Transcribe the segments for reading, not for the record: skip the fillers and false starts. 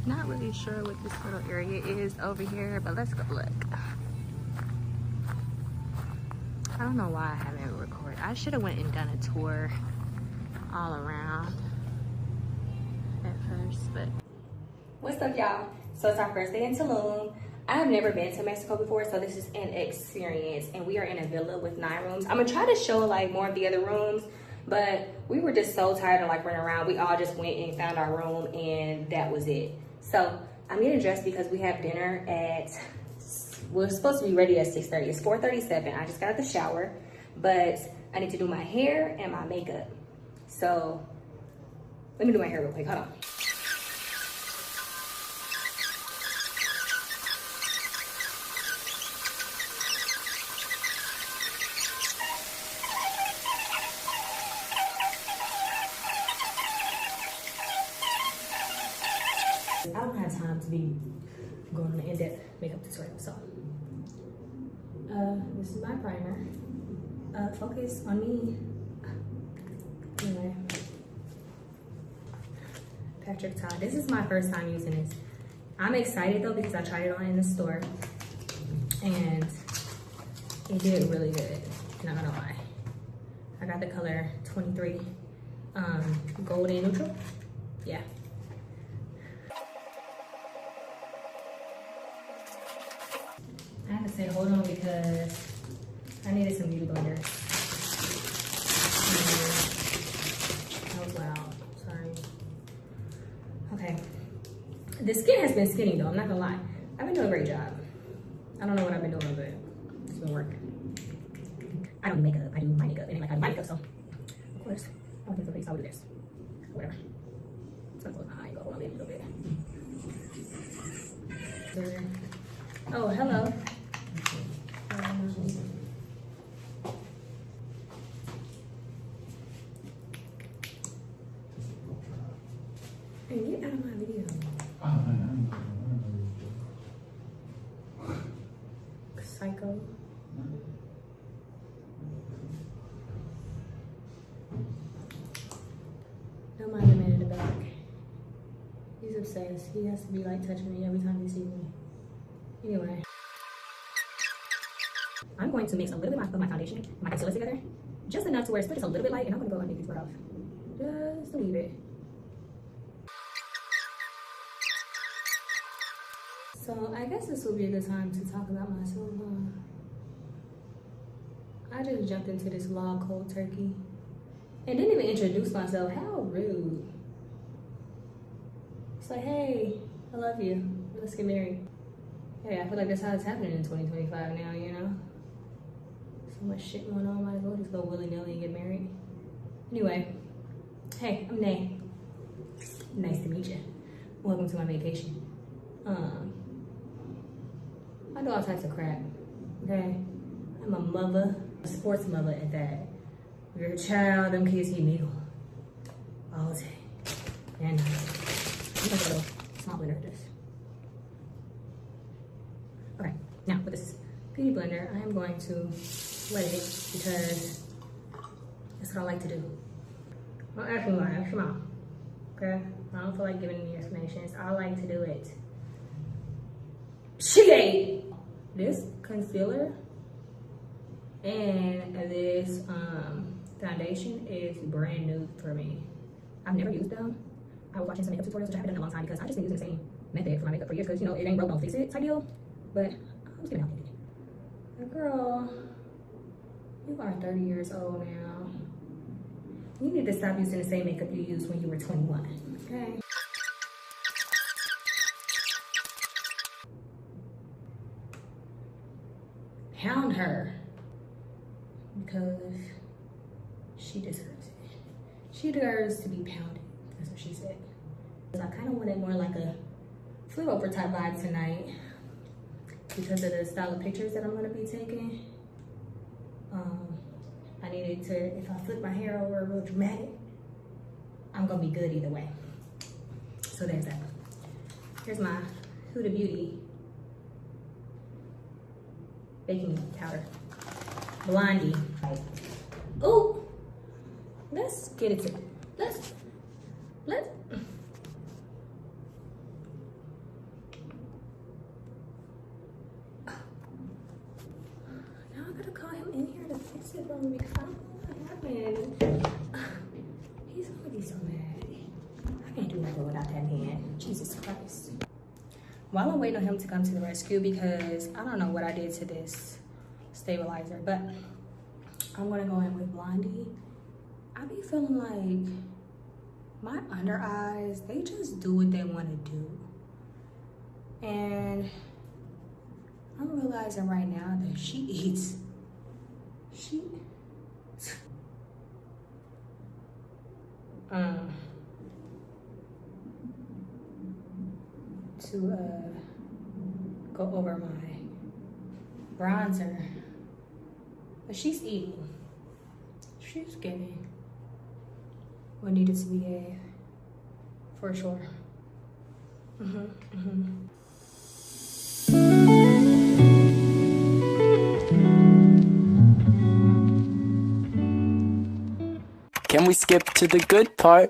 Not really sure what this little area is over here, but let's go look. I don't know why I haven't recorded. I should have went and done a tour all around at first, but. What's up, y'all? So it's our first day in Tulum. I've never been to Mexico before, so this is an experience. And we are in a villa with 9 rooms. I'm gonna try to show like more of the other rooms, but we were just so tired of like running around. We all just went and found our room and that was it. So I'm getting dressed because we have dinner at, we're supposed to be ready at 6:30. It's 4:37. I just got out the shower, but I need to do my hair and my makeup. So let me do my hair real quick, hold on. I don't have time to be going on an in-depth makeup tutorial, so this is my primer. Focus on me. Anyway, Patrick Todd. This is my first time using this. I'm excited though because I tried it on in the store and it did really good. Not gonna lie. I got the color 23, golden neutral. Yeah. I have to say hold on because I needed some beauty blender. That was loud, sorry. Okay. The skin has been skinny though, I'm not gonna lie. I've been doing a great job. I don't know what I've been doing, but it's been working. I don't do makeup, I do my makeup, and like I do my makeup, so of course, I don't think so, I'll do this. Whatever. It's gonna close my eye, go hold on a little bit. Oh, hello. Hey, get out of my video. Psycho. Don't mind the man in the back. He's obsessed. He has to be like touching me every time he sees me. Anyway. I'm going to mix a little bit of my foundation and my concealer together. Just enough to where it's just a little bit light, and I'm gonna go underneath this off. Just a wee bit. So I guess this will be a good time to talk about myself. I just jumped into this vlog cold turkey and didn't even introduce myself. How rude. It's like, hey, I love you. Let's get married. Hey, I feel like that's how it's happening in 2025 now, you know? So much shit going on, might as well just go willy-nilly and get married. Anyway, hey, I'm Nay. Nice to meet you. Welcome to my vacation. I do all types of crap, okay? I'm a mother, a sports mother at that. You're a child, them kids need me all day. And I'm gonna go small blender this. Okay, now with this beauty blender, I am going to wet it because that's what I like to do. Don't ask me why, ask your mom, okay? I don't feel like giving any explanations. I like to do it. Shit! This concealer and this foundation is brand new for me. I've never used them. I was watching some makeup tutorials, which I haven't done in a long time because I've just been using the same method for my makeup for years because, you know, it ain't broke, don't fix it type deal. But I'm just gonna help you. Girl, you are 30 years old now. You need to stop using the same makeup you used when you were 21, okay? Pound her because she deserves it. She deserves to be pounded. That's what she said. I kind of wanted more like a flip over type vibe tonight because of the style of pictures that I'm gonna be taking. I needed to, if I flip my hair over real dramatic, I'm gonna be good either way. So there's that. Here's my Huda Beauty baking powder. Blondie. Oh, let's get it to, let's got that man. Jesus Christ. While I'm waiting on him to come to the rescue, because I don't know what I did to this stabilizer, but I'm gonna go in with Blondie. I be feeling like my under eyes, they just do what they want to do. And I'm realizing right now that she to go over my bronzer, but she's eating. She's getting what needed to be gave, for sure. Can we skip to the good part?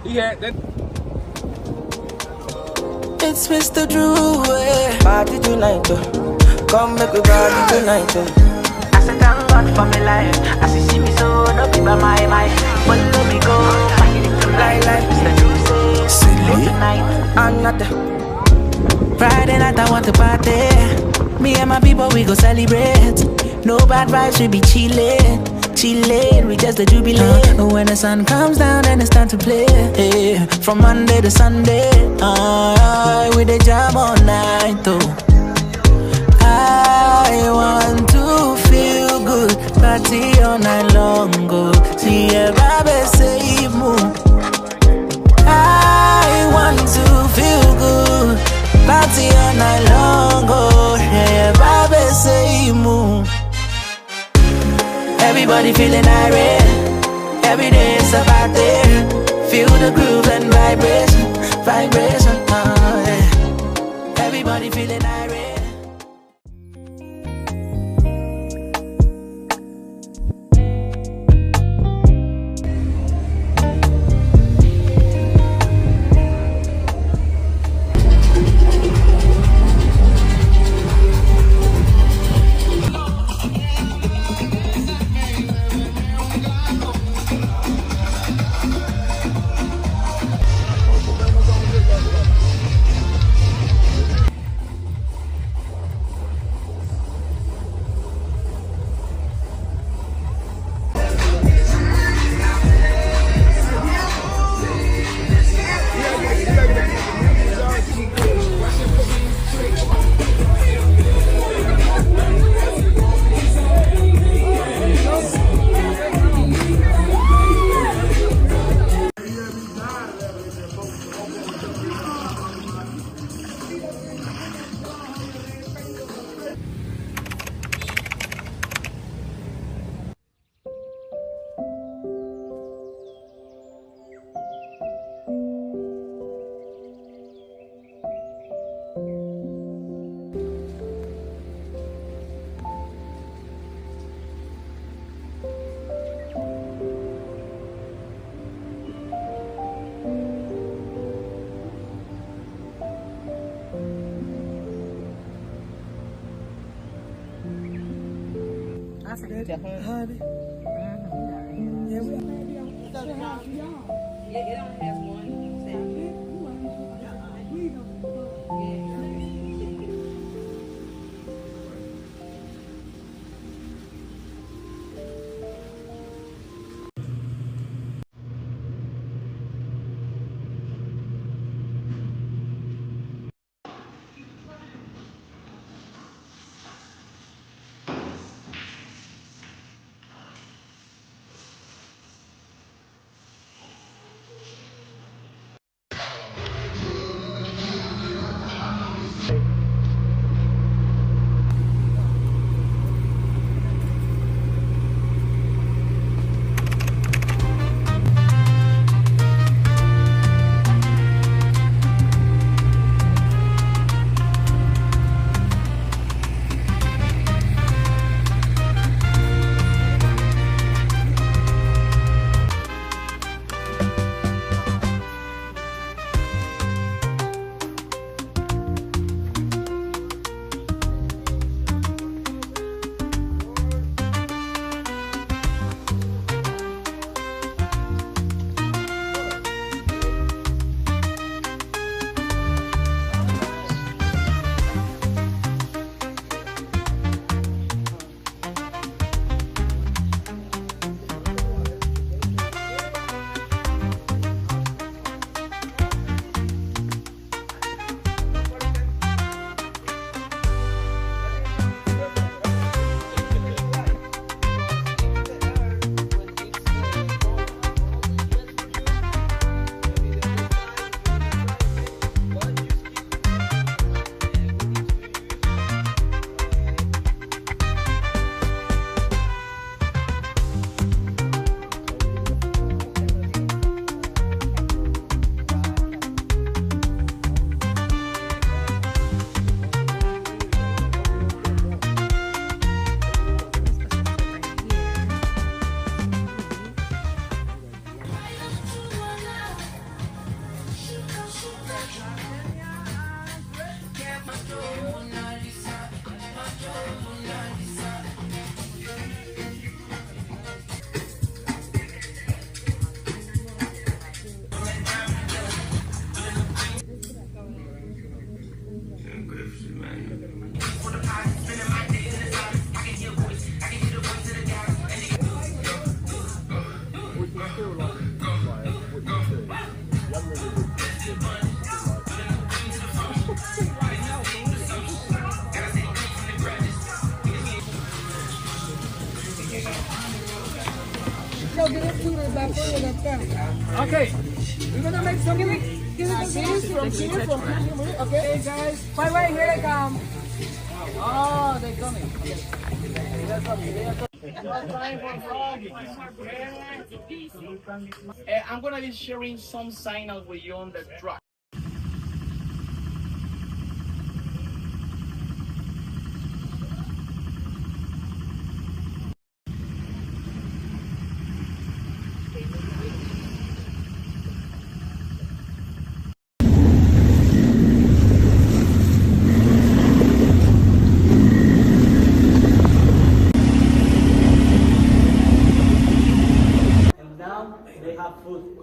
Yeah, that. It's Mr. Drew. Party tonight, come make we party tonight. I said thank God for my life. As you see me so, no be by my mind. But let me go, like Mr. Drew say tonight. Another Friday night I want to party. Me and my people we go celebrate. No bad vibes, we be chillin'. We just the jubilate. When the sun comes down and it's time to play, from Monday to Sunday, with the jam all night though. I want to feel good, party all night long, go see a baby say move. I want to feel good, party all night long, go yeah, baby say move. Everybody feeling irate. Every day it's a party. Feel the groove and vibration. Yeah. Everybody feeling irate. I think you definitely. Honey. Yeah, we Yeah, it only has one. Okay, we're gonna make some this from here, okay, guys. Wait, here they come. Oh, they're coming. I'm gonna be sharing some signals with you on the truck. They have food.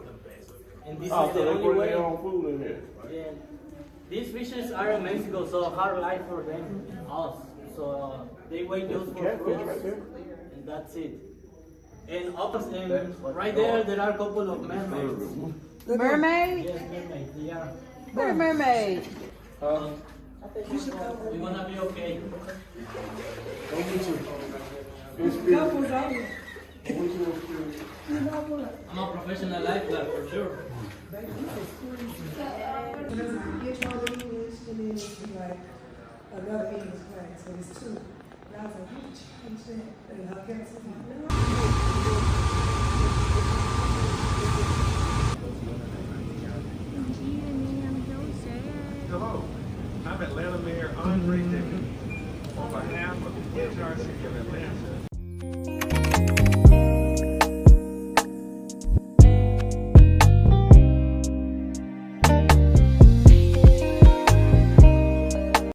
And this is the only way. Food in here. Yeah. These fishes are in Mexico, so hard life for them, us. So they wait just for fruits, and that's it. And up and right there are a couple of mermaids. Mermaid? Yes, mermaids. They are. Where mermaid? We're gonna be okay. I'm a professional lifeguard for sure. Hello, I'm Atlanta Mayor Andre Dickens on behalf of the NRC of Atlanta.